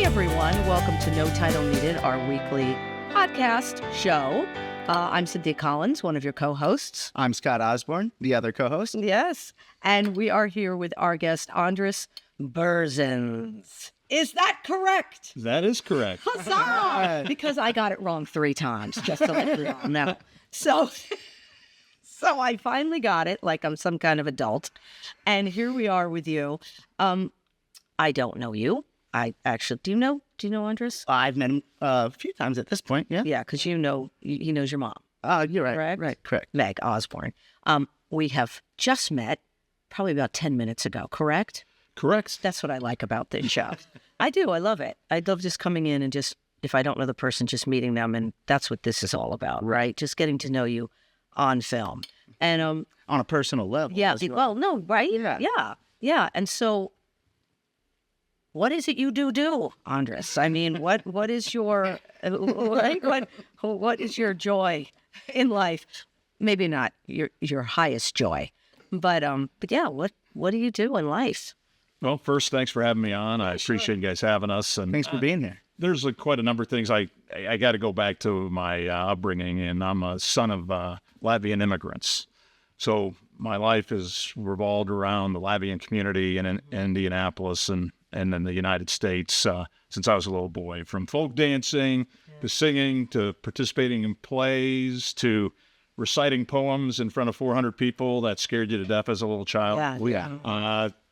everyone. Welcome to No Title Needed, our weekly podcast show. I'm Cynthia Collins, one of your co-hosts. I'm Scott Osborne, the other co-host. Yes. And we are here with our guest, Andris Berzins. Is that correct? That is correct. Huzzah! Because I got it wrong 3 times, just to let you all know. So I finally got it, like I'm some kind of adult. And here we are with you. I don't know you. I actually, do you know Andris? I've met him a few times at this point, yeah. Yeah, because he knows your mom. You're right. Correct? Right, correct. Meg Osborne. We have just met probably about 10 minutes ago, correct? Correct. That's what I like about this show. I do. I love it. I love just coming in and just, if I don't know the person, just meeting them. And that's what this is all about, right? Just getting to know you on film. And on a personal level. yeah, as well. well, no, right? Yeah. Yeah. And so what is it you do, Andris? I mean, what is your what is your joy in life? Maybe not your highest joy, but yeah, what do you do in life? Well, first, thanks for having me on. I appreciate you guys having us. And Thanks for being here. there's quite a number of things. I got to go back to my upbringing, and I'm a son of Latvian immigrants. So my life is revolved around the Latvian community in Indianapolis and in the United States since I was a little boy, from folk dancing to singing to participating in plays to reciting poems in front of 400 people that scared you to death as a little child.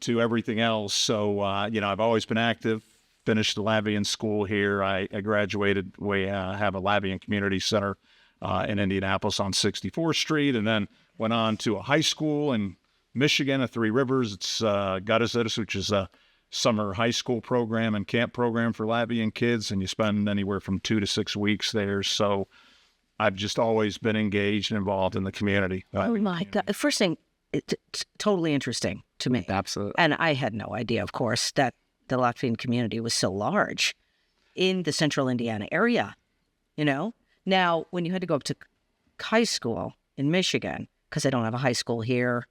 To everything else. So, I've always been active, finished the Latvian school here. I graduated. We have a Latvian community center in Indianapolis on 64th Street, and then went on to a high school in Michigan at Three Rivers. It's gadu, which is a summer high school program and camp program for Latvian kids, and you spend anywhere from 2 to 6 weeks there. So I've just always been engaged and involved in the community. Oh my God. First thing, it's totally interesting to me. Absolutely. And I had no idea, of course, that the Latvian community was so large in the central Indiana area, Now, when you had to go up to high school in Michigan, because I don't have a high school here,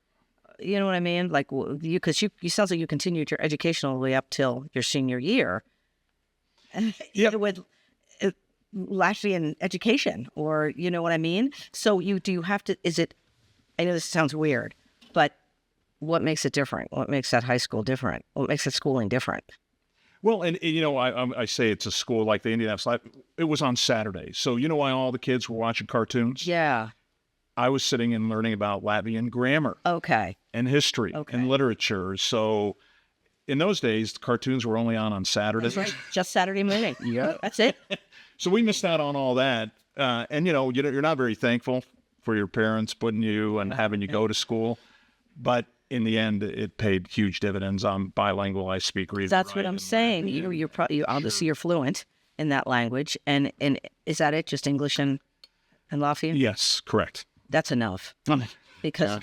you know what I mean? Like, because you sounds like you continued your education all the way up till your senior year. Yep. With Latvian education, or you know what I mean? So do you have to, I know this sounds weird, but what makes it different? What makes that high school different? What makes that schooling different? Well, and I say it's a school like the Indianapolis. It was on Saturday. So you know why all the kids were watching cartoons? Yeah. I was sitting and learning about Latvian grammar. Okay. And history and literature. So in those days, the cartoons were only on Saturdays. That's right. Just Saturday morning. Yeah. That's it. So we missed out on all that. And you're not very thankful for your parents putting you and having you go to school. But in the end, it paid huge dividends. I'm bilingual. I speak, read, That's write, what I'm saying. You're obviously you're fluent in that language. And is that it? Just English and Latvian? Yes, correct. That's enough. Because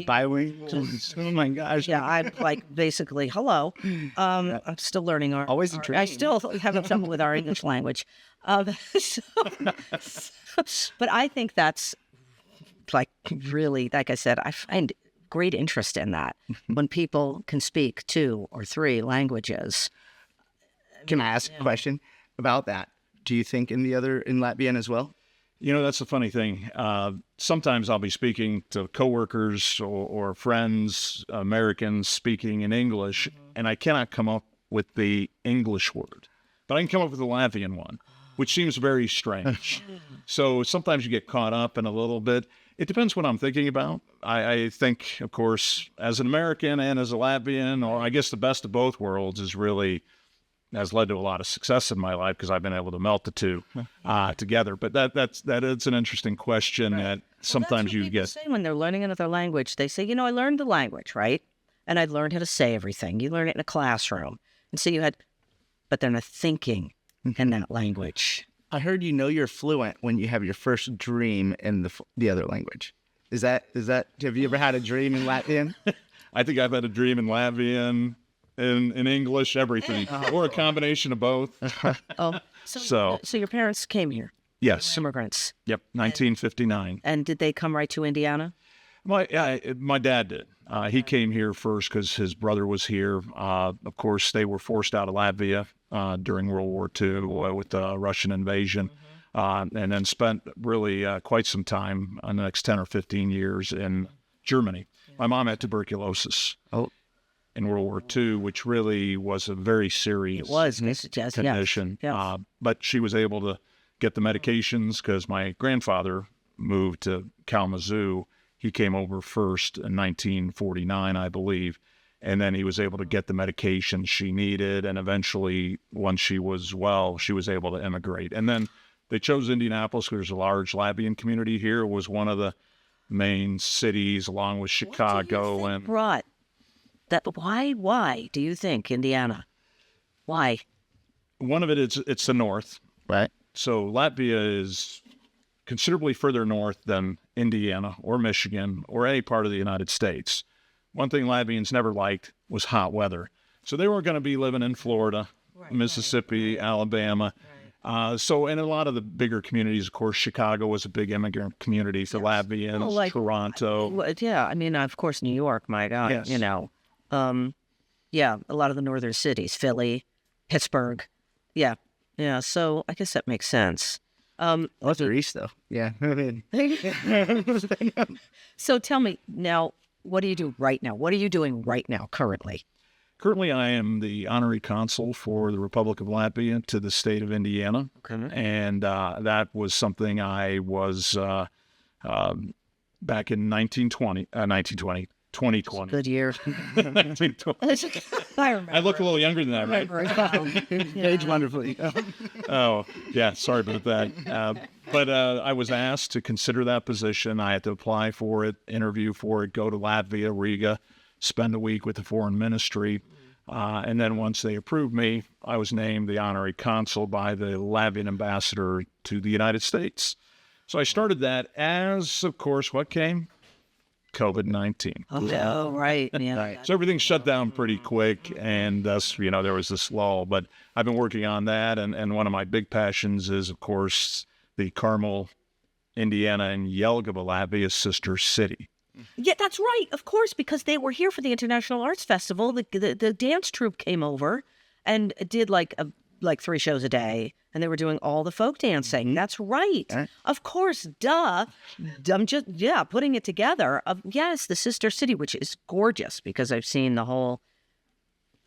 bilingual. Oh my gosh. yeah, I'm like basically hello. I'm still learning Always a dream. I still have trouble with our English language. But I think that's like really, like I said, I find great interest in that when people can speak 2 or 3 languages. Can I ask a question about that? Do you think in Latvian as well? That's the funny thing. Sometimes I'll be speaking to coworkers or friends, Americans speaking in English, and I cannot come up with the English word, but I can come up with the Latvian one, which seems very strange. So sometimes you get caught up in a little bit. It depends what I'm thinking about. I think, of course, as an American and as a Latvian, or I guess the best of both worlds has led to a lot of success in my life because I've been able to melt the two together. But that is an interesting question that sometimes you get. Say when they're learning another language, they say, I learned the language, right? And I learned how to say everything. You learn it in a classroom. And so but they're not thinking in that language. I heard you're fluent when you have your first dream in the other language. Is that? Have you ever had a dream in Latvian? I think I've had a dream in Latvian, in English, everything, or a combination of both. So your parents came here? Yes. Immigrants? Yep, 1959. And did they come right to Indiana? My dad did. He came here first because his brother was here. Of course, they were forced out of Latvia during World War II with the Russian invasion, and then spent really quite some time in the next 10 or 15 years in Germany. My mom had tuberculosis in World War II, which really was a very serious condition. Yes. But she was able to get the medications because my grandfather moved to Kalamazoo. He came over first in 1949, I believe, and then he was able to get the medication she needed. And eventually, once she was well, she was able to immigrate. And then they chose Indianapolis because there's a large Latvian community here. It was one of the main cities, along with Chicago. What do you think brought that? Why do you think Indiana? Why? One of it is it's the north. Right. So Latvia is considerably further north than Indiana or Michigan or any part of the United States. One thing Latvians never liked was hot weather. So they weren't going to be living in Florida, Mississippi, Alabama. So in a lot of the bigger communities, of course, Chicago was a big immigrant community for Latvians, Toronto. I mean, of course, New York, my God, Yes. a lot of the northern cities, Philly, Pittsburgh. Yeah. So I guess that makes sense. They're east, though. Yeah. So tell me now, what do you do right now? What are you doing right now, currently? Currently, I am the Honorary Consul for the Republic of Latvia to the state of Indiana. Okay. And that was something I was back in 2020. Good year. 1920. I remember. I look a little younger than that, right? Age wonderfully. Oh, yeah. Sorry about that. But I was asked to consider that position. I had to apply for it, interview for it, go to Latvia, Riga, spend a week with the foreign ministry. And then once they approved me, I was named the honorary consul by the Latvian ambassador to the United States. So I started that as, of course, what came? COVID-19. Oh, right. Yeah. So everything shut down pretty quick, and thus, there was this lull. But I've been working on that, and one of my big passions is, of course, the Carmel, Indiana, and Jelgeva, Latvia sister city. Yeah, that's right. Of course, because they were here for the International Arts Festival. The dance troupe came over and did like 3 shows a day, and they were doing all the folk dancing. That's right. Of course, duh. I'm just putting it together. Yes, the sister city, which is gorgeous because I've seen the whole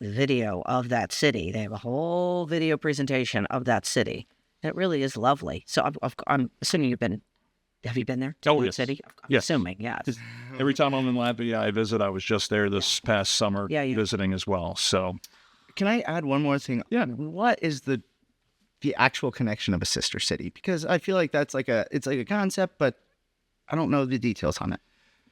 video of that city. They have a whole video presentation of that city. It really is lovely. So I'm assuming you've been. Have you been there? Oh, yes. City? I'm Yes. assuming, yes. Every time I'm in Latvia, I visit. I was just there this past summer visiting as well. So, Can I add one more thing? Yeah. What is the actual connection of a sister city? Because I feel like it's like a concept, but I don't know the details on it.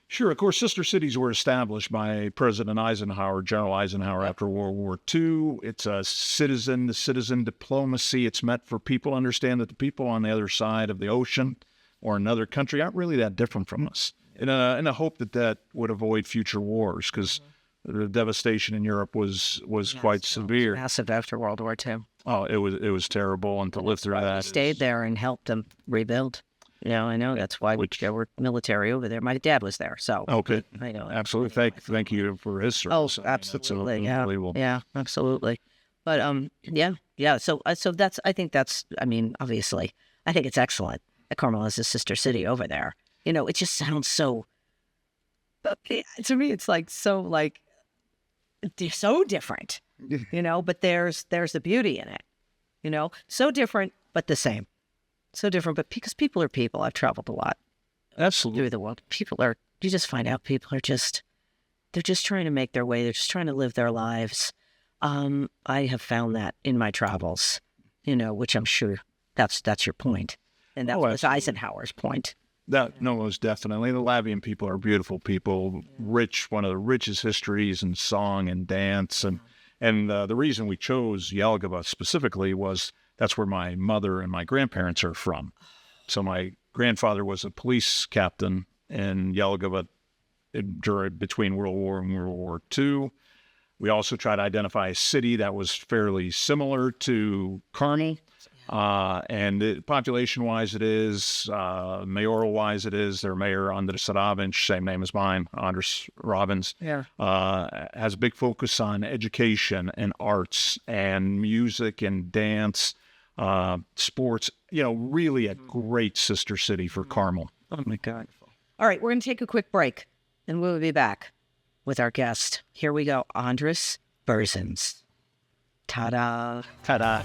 sure, of course, sister cities were established by President Eisenhower, General Eisenhower, after World War II. It's a citizen diplomacy. It's meant for people to understand that the people on the other side of the ocean or another country aren't really that different from us, in a hope that would avoid future wars, because the devastation in Europe was quite severe. Massive after World War II. Oh, it was terrible, and to live through that. Stayed there and helped them rebuild. I know that's why there were military over there. My dad was there, so Okay, I know. absolutely. Thank you for his service. Oh, absolutely. That's Yeah, unbelievable. yeah, absolutely. But yeah. So that's. I think that's. I mean, obviously, I think it's excellent that Carmel is a sister city over there. It just sounds so. To me, it's they're so different. But there's the beauty in it. So different but the same. So different, but because people are people. I've traveled a lot Absolutely. through the world. You just find out people are they're just trying to make their way. They're just trying to live their lives. I have found that in my travels, which I'm sure that's your point. And that was Eisenhower's point. Most definitely. The Latvian people are beautiful people, rich, one of the richest histories in song and dance. And the reason we chose Jelgeva specifically was that's where my mother and my grandparents are from. So my grandfather was a police captain in Jelgeva between World War and World War II. We also tried to identify a city that was fairly similar to Carmel. And population-wise, it is. Mayoral-wise, it is. Their mayor, Andris Berzins, same name as mine, Andris Berzins, has a big focus on education and arts and music and dance, sports. Really a great sister city for Carmel. Oh, my God. All right, we're going to take a quick break, and we'll be back with our guest. Here we go, Andris Berzins. Ta-da. Ta-da.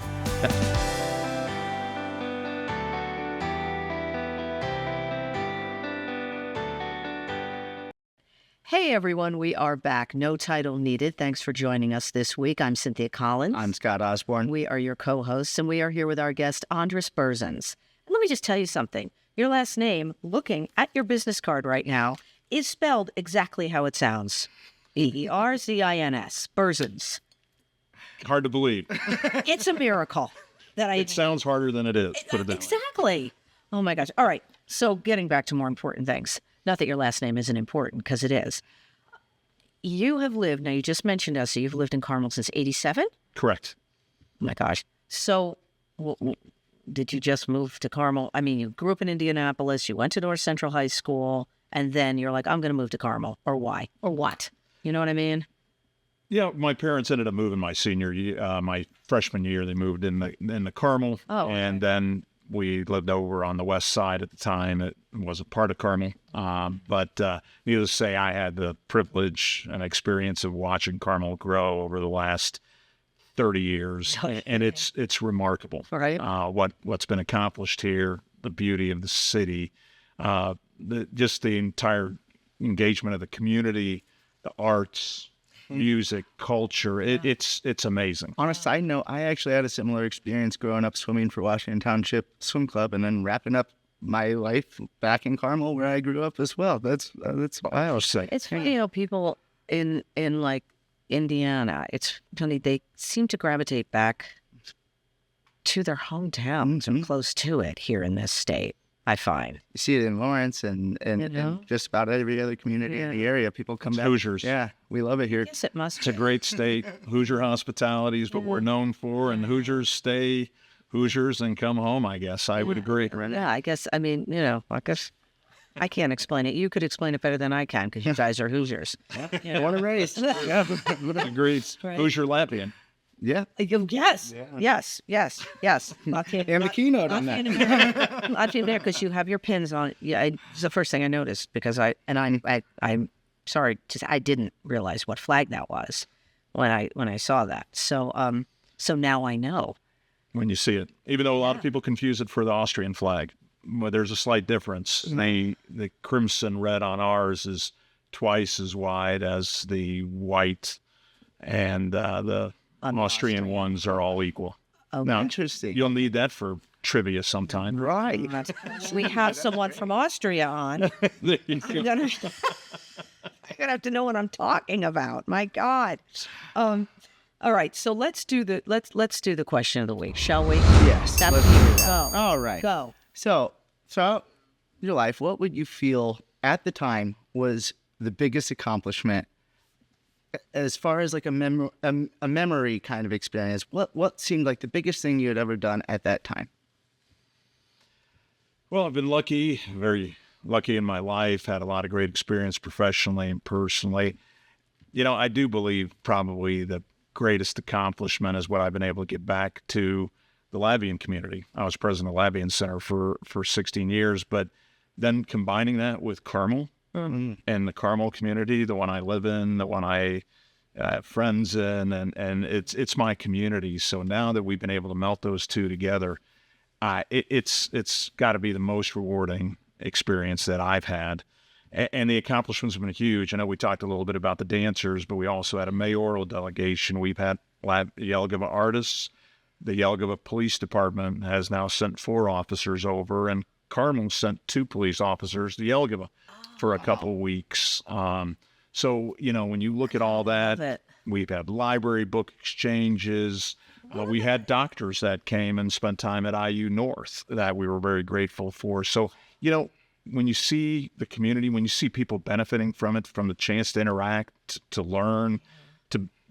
Hey, everyone, we are back. No title needed. Thanks for joining us this week. I'm Cynthia Collins. I'm Scott Osborne. We are your co-hosts, and we are here with our guest, Andris Berzins. And let me just tell you something. Your last name, looking at your business card right now, is spelled exactly how it sounds. Berzins. Berzins. Hard to believe. It's a miracle that It sounds harder than it is. Put it that way. Exactly. Oh, my gosh. All right. So getting back to more important things. Not that your last name isn't important, because it is. You have lived, now you just mentioned us, so you've lived in Carmel since 87? Correct. Oh my gosh. So did you just move to Carmel? I mean, you grew up in Indianapolis, you went to North Central High School, and then you're like, I'm going to move to Carmel. Or why? Or what? You know what I mean? Yeah, my parents ended up moving my senior year, my freshman year. They moved in the Carmel, and then we lived over on the west side at the time. It was a part of Carmel, but needless to say, I had the privilege and experience of watching Carmel grow over the last 30 years, and it's remarkable. Right. What's been accomplished here, the beauty of the city, just the entire engagement of the community, the arts, music, culture. It's amazing. On a side note, I actually had a similar experience growing up swimming for Washington Township Swim Club, and then wrapping up my life back in Carmel, where I grew up as well. That's wild. It's funny, people in like Indiana, it's funny, they seem to gravitate back to their hometowns or close to it here in this state, I find. You see it in Lawrence and just about every other community in the area. People come back. Hoosiers. Yeah, we love it here. Yes, it must It's a great state. Hoosier hospitality is what we're known for, and Hoosiers stay Hoosiers and come home, I guess. I would agree. Yeah, I guess, I mean, I guess I can't explain it. You could explain it better than I can, because you guys are Hoosiers. What a race. Yeah. Agreed. Right. Hoosier Latvian. Yeah. Yes. Latvian, And the keynote on that. Latvian there, because you have your pins on. Yeah, it's the first thing I noticed, because I'm sorry to say, I didn't realize what flag that was when I saw that. So now I know. When you see it, even though a lot of people confuse it for the Austrian flag, well, there's a slight difference. The crimson red on ours is twice as wide as the white, and the Austrian ones are all equal. Okay. Now, Interesting. you'll need that for trivia sometime. Right. We have someone from Austria on. There you go. I'm gonna have to know what I'm talking about. My God. All right, so let's do the question of the week, shall we? Yes. That'll let's be do it. that. Go. All right. Go. So your life, what would you feel at the time was the biggest accomplishment as far as like a memory kind of experience? What seemed like the biggest thing you had ever done at that time? Well, I've been lucky, very lucky in my life, had a lot of great experience professionally and personally. I do believe probably the greatest accomplishment is what I've been able to get back to the Latvian community. I was president of the Latvian Center for 16 years, but then combining that with Carmel and the Carmel community, the one I live in, the one I have friends in, and it's my community. So now that we've been able to melt those two together, it's got to be the most rewarding experience that I've had. And the accomplishments have been huge. I know we talked a little bit about the dancers, but we also had a mayoral delegation. We've had Jelgeva artists. The Jelgeva Police Department has now sent 4 officers over, and Carmel sent 2 police officers to Jelgeva for a couple of weeks. So, when you look at all that, we've had library book exchanges. We had doctors that came and spent time at IU North that we were very grateful for. So, when you see the community, when you see people benefiting from it, from the chance to interact, to learn,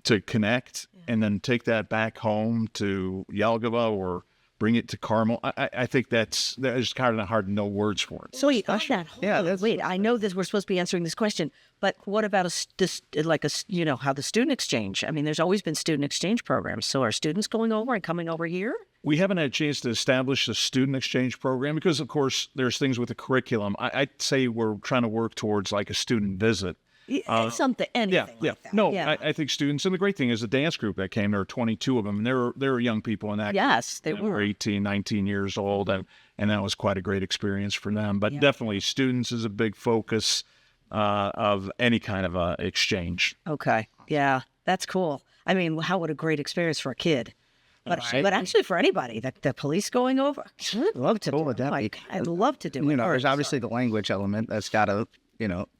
to connect, and then take that back home to Jelgeva or bring it to Carmel. I think that's kind of hard to know words for it. So wait, on that. Yeah, Wait, I know that we're supposed to be answering this question, but what about how the student exchange? I mean, there's always been student exchange programs. So are students going over and coming over here? We haven't had a chance to establish a student exchange program because, of course, there's things with the curriculum. I'd say we're trying to work towards like a student visit. Anything like that. No, Yeah. I think students, and the great thing is the dance group that came, there were 22 of them, and they were young people in that. Yes, they were were. 18, 19 years old, and that was quite a great experience for them. But definitely students is a big focus of any kind of exchange. Okay. Yeah, that's cool. I mean, what a great experience for a kid. But actually for anybody, the police going over, I'd love to do it. I'd love to do it. There's obviously the language element that's got to,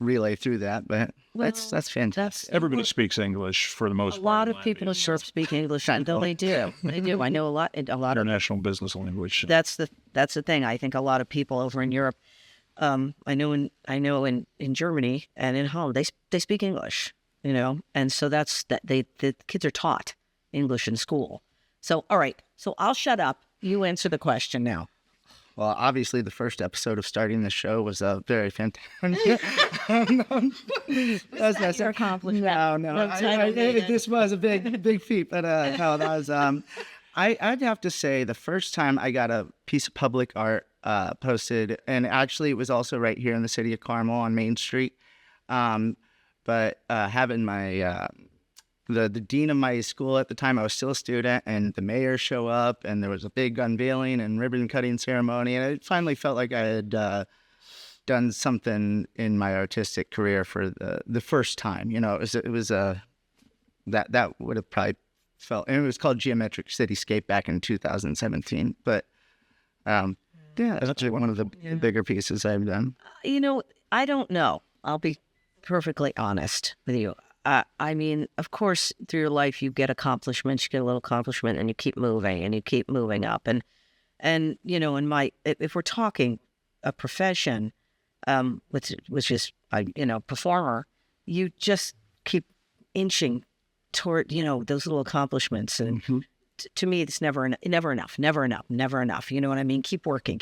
relay through that, but that's fantastic. Everybody speaks English for the most part. A lot of people speak English, and they do. They do. I know a lot of International business language. That's the thing. I think a lot of people over in Europe, I know in Germany and in Holland, they speak English, and so the kids are taught English in school. So, all right. So I'll shut up. You answer the question now. Well, obviously, the first episode of starting the show was very fantastic. That's your accomplishment. No. This was a big feat, but no, that was. I'd have to say the first time I got a piece of public art posted, and actually it was also right here in the city of Carmel on Main Street. But having my the dean of my school at the time, I was still a student, and the mayor show up, and there was a big unveiling and ribbon cutting ceremony, and it finally felt like I had done something in my artistic career for the first time. It was that would have probably felt, and it was called Geometric Cityscape back in 2017. But that's actually one of the bigger pieces I've done. I don't know. I'll be perfectly honest with you. I mean, of course, through your life, you get accomplishments, you get a little accomplishment, and you keep moving, and you keep moving up. And if we're talking a profession, which is, performer, you just keep inching toward, those little accomplishments. And to me, it's never enough. You know what I mean? Keep working,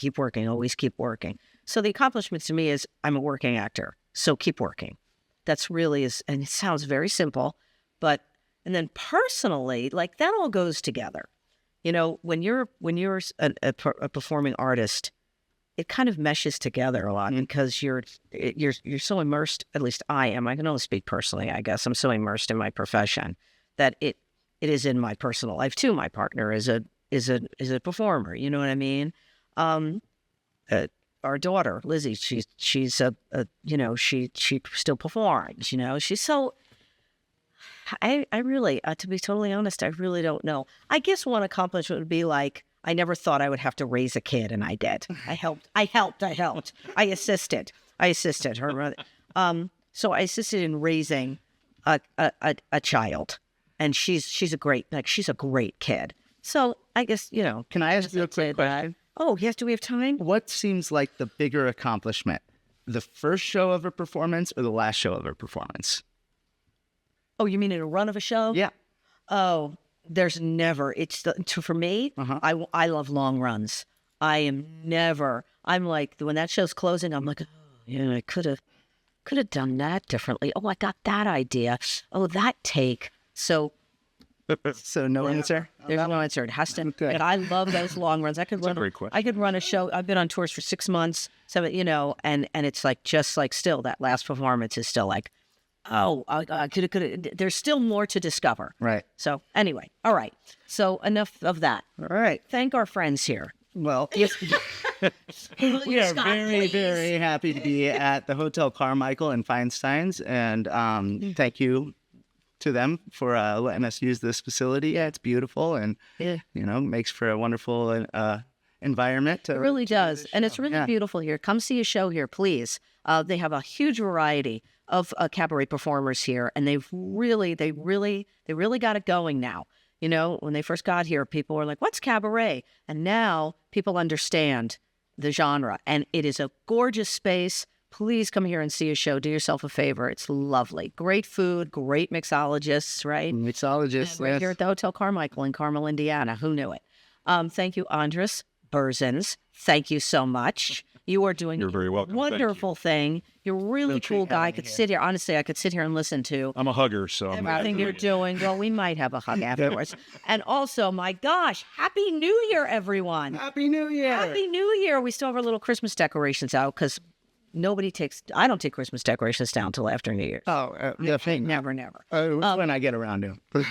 always keep working. So the accomplishment to me is I'm a working actor, so keep working. That's really and it sounds very simple, and then personally, like that all goes together. When you're a performing artist, it kind of meshes together a lot because you're so immersed. At least I am. I can only speak personally, I guess. I'm so immersed in my profession that it is in my personal life too. My partner is a performer. You know what I mean? Our daughter, Lizzie, she's she still performs, she's so, I really, to be totally honest, I really don't know. I guess one accomplishment would be like, I never thought I would have to raise a kid, and I did. I helped. I assisted her mother. So I assisted in raising a child, and she's a great kid. So I guess, Can I ask you a quick question? Oh, yes. Do we have time? What seems like the bigger accomplishment? The first show of a performance or the last show of a performance? Oh, you mean in a run of a show? Yeah. Oh, there's never. For me, I love long runs. I'm like, when that show's closing, I'm like, oh, I could have done that differently. Oh, I got that idea. Oh, that take. So no answer? There's no answer. It has to. Okay. But I love those long runs. I could run. Great question. I could run a show. I've been on tours for 6 months. So and it's like just like still that last performance is still like, oh, I could have. There's still more to discover. Right. So anyway, all right. So enough of that. All right. Thank our friends here. Well, Yes. we are very, very happy to be at the Hotel Carmichael in Feinstein's, and thank you to them for letting us use this facility. Yeah, it's beautiful, and makes for a wonderful environment. It really does, and it's really beautiful here. Come see a show here, please. They have a huge variety of cabaret performers here, and they really got it going now. When they first got here, people were like, "What's cabaret?" And now people understand the genre, and it is a gorgeous space. Please come here and see a show. Do yourself a favor. It's lovely. Great food, great mixologists, right? Mixologists, Right here at the Hotel Carmichael in Carmel, Indiana. Who knew it? Thank you, Andris Berzins. Thank you so much. You are doing You're very welcome. Thank you. wonderful thing. You're a really cool guy. I could sit here. Honestly, I could sit here and listen to I'm a hugger, so I'm everything you're doing. Well, we might have a hug afterwards. And also, my gosh, Happy New Year, everyone. Happy New Year. Happy New Year. We still have our little Christmas decorations out because I don't take Christmas decorations down till after New Year's. Oh, definitely. Never. When I get around to it.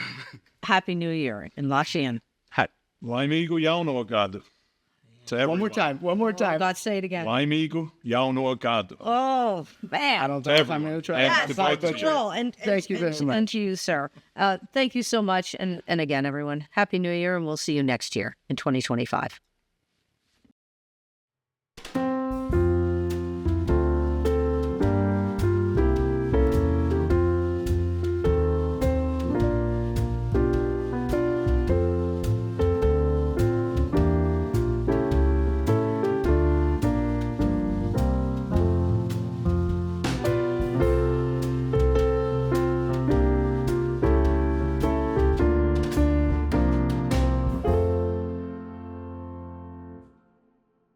Happy New Year in Latvian. Laimīgu, jauno gadu. To everyone. One more time. God, say it again. Laimīgu, jauno gadu. Oh, man. I don't know if I'm going to try. Yes, Thank you very much. And to you, sir. Thank you so much. And again, everyone, Happy New Year, and we'll see you next year in 2025.